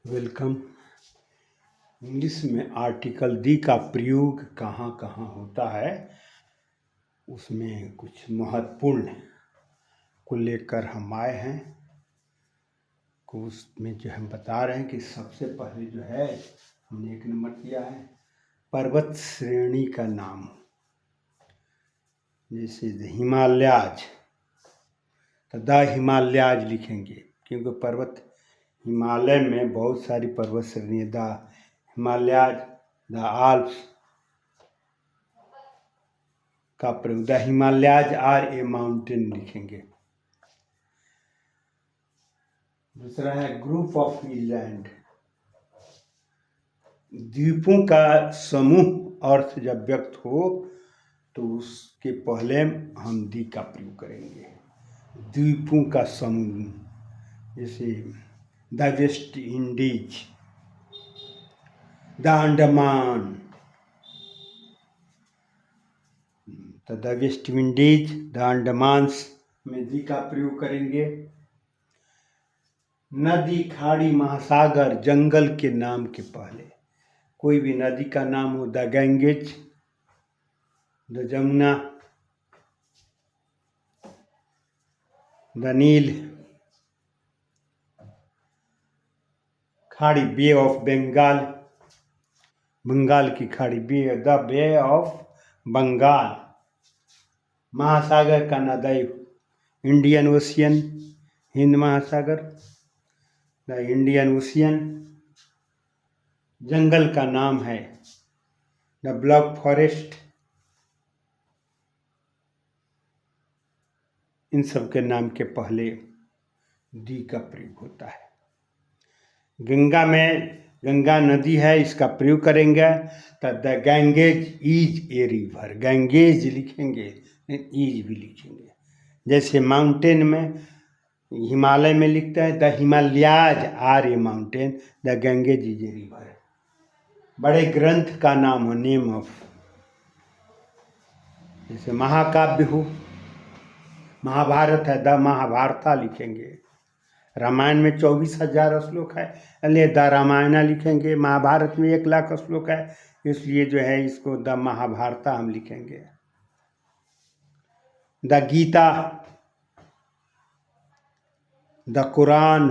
Welcome. English में article दी का प्रयोग कहाँ कहाँ होता है, उसमें कुछ महत्वपूर्ण को लेकर हम आए हैं। को उसमें जो हम बता रहे हैं कि सबसे पहले जो है हमने एक नंबर दिया है पर्वत श्रेणी का नाम। जैसे हिमालयाज, तो द हिमालयाज लिखेंगे क्योंकि पर्वत हिमालय में बहुत सारी पर्वत श्रेणी, द हिमालयाज, द आल्प्स का प्रयोग, the Himalayas are a mountain लिखेंगे। दूसरा है ग्रुप ऑफ आइलैंड, द्वीपों का समूह अर्थ जब व्यक्त हो तो उसके पहले हम दी का प्रयोग करेंगे। द्वीपों का समूह, जैसे the West Indies, the Andaman, तो द वेस्ट इंडीज, द अंडमान्स में दी का प्रयोग करेंगे। नदी, खाड़ी, महासागर, जंगल के नाम के पहले कोई भी नदी का नाम हो, the Ganges, the Jamuna, the Nile. खाड़ी, बे ऑफ बंगाल, बंगाल की खाड़ी, द बे ऑफ बंगाल। महासागर का नाम द इंडियन ओशियन, हिंद महासागर, द इंडियन ओशियन। जंगल का नाम है द ब्लैक फॉरेस्ट। इन सब के नाम के पहले दी का प्रयोग होता है। गंगा में, गंगा नदी है, इसका प्रयोग करेंगे तो the Ganges is a river, Ganges लिखेंगे, इज भी लिखेंगे। जैसे माउंटेन में, हिमालय में लिखता है the Himalayas are a mountain, the Ganges is a river. बड़े ग्रंथ का नाम हो, नेम ऑफ, जैसे महाकाव्य हो, महाभारत है, द महाभारता लिखेंगे। रामायण में 24,000 श्लोक है, इसलिए द रामायणा लिखेंगे। महाभारत में 1,00,000 श्लोक है, इसलिए जो है इसको द महाभारता हम लिखेंगे। The Gita, the Quran,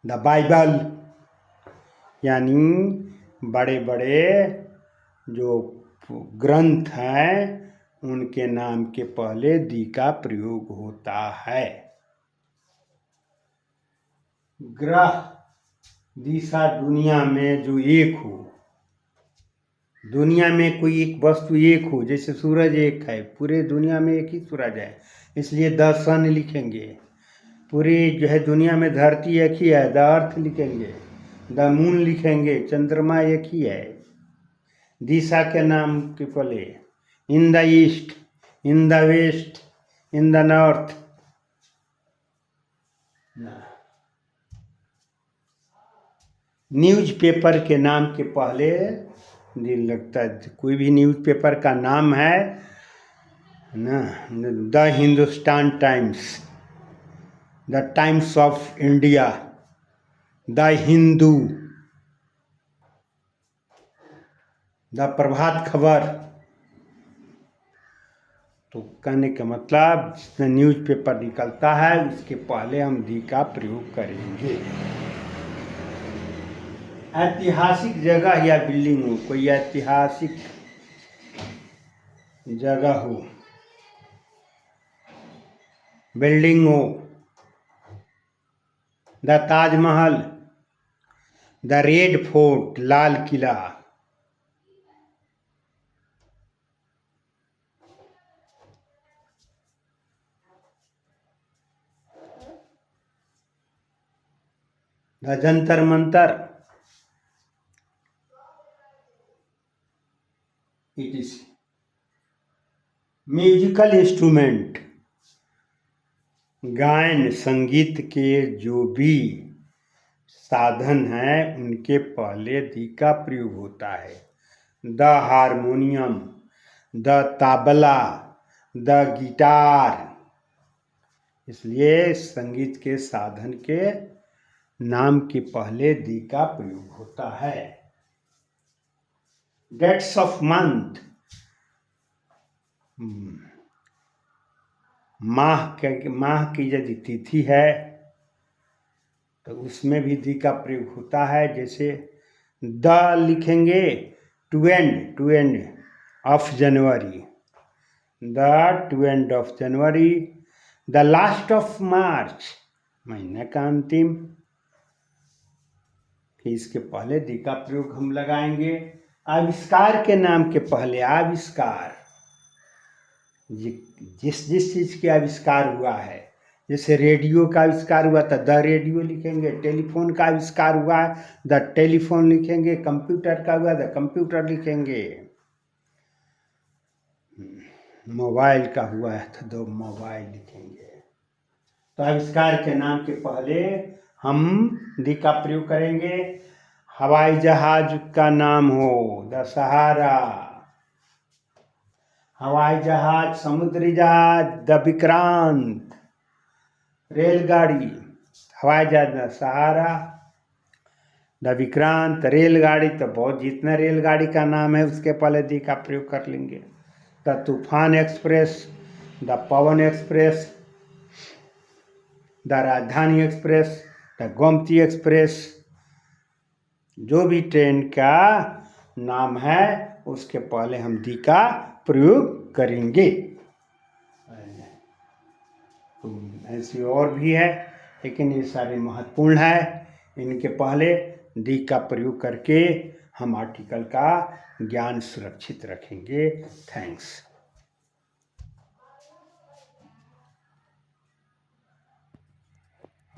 the Bible, यानी बड़े बड़े जो ग्रंथ हैं उनके नाम के पहले दी का प्रयोग होता है। ग्रह, दिशा, दुनिया में जो एक हो, दुनिया में कोई एक वस्तु एक हो, जैसे सूरज एक है, पूरे दुनिया में एक ही सूरज है, इसलिए द सन लिखेंगे। पूरी जो है दुनिया में धरती एक ही है, द अर्थ लिखेंगे। द मून लिखेंगे, चंद्रमा एक ही है। दिशा के नाम के पहले in the east, in the west, in the north. Newspaper के नाम के पहले दिन लगता है, कोई भी न्यूज़पेपर का नाम है ना, the Hindustan Times, the Times of India, the Hindu, the Prabhat Khabar. तो कहने का मतलब जिसमें न्यूज़पेपर निकलता है उसके पहले हम दी का प्रयोग करेंगे। ऐतिहासिक जगह या बिल्डिंग हो, कोई ऐतिहासिक जगह हो, बिल्डिंग हो, the Taj Mahal, the red fort, Lal Qila, the Jantar Mantar, it is musical instrument, गायन संगीत के जो भी साधन हैं उनके पहले दी का प्रयोग होता है। The harmonium, the tabla, the guitar. इसलिए संगीत के साधन के नाम के पहले दी का प्रयोग होता है। डेट्स ऑफ मंथ, माह की यदि तिथि है तो उसमें भी दी का प्रयोग होता है। जैसे द लिखेंगे two end of January, the two end of January, the last of March, महीने का अंतिम, कि इसके पहले दी का प्रयोग हम लगाएंगे। आविष्कार के नाम के पहले आविष्कार, जिस चीज के आविष्कार हुआ है, जैसे रेडियो का आविष्कार हुआ तो द रेडियो लिखेंगे, टेलीफोन का आविष्कार हुआ है द टेलीफोन लिखेंगे, कंप्यूटर का हुआ द कंप्यूटर लिखेंगे, मोबाइल का हुआ है तो दो मोबाइल लिखेंगे। तो आविष्कार के नाम के पहले हम दी का प्रयोग करेंगे। हवाई जहाज का नाम हो द सहारा, हवाई जहाज, समुद्री जहाज द विक्रांत, रेलगाड़ी, हवाई जहाज द सहारा, द विक्रांत, रेलगाड़ी तो बहुत जितना रेलगाड़ी का नाम है उसके पहले दी का प्रयोग कर लेंगे। द तूफान express, the Pawan express, the राजधानी एक्सप्रेस, द गोमती एक्सप्रेस, जो भी ट्रेन का नाम है उसके पहले हम दी का प्रयोग करेंगे। ऐसी और भी है लेकिन ये सारे महत्वपूर्ण है। इनके पहले दी का प्रयोग करके हम आर्टिकल का ज्ञान सुरक्षित रखेंगे। थैंक्स।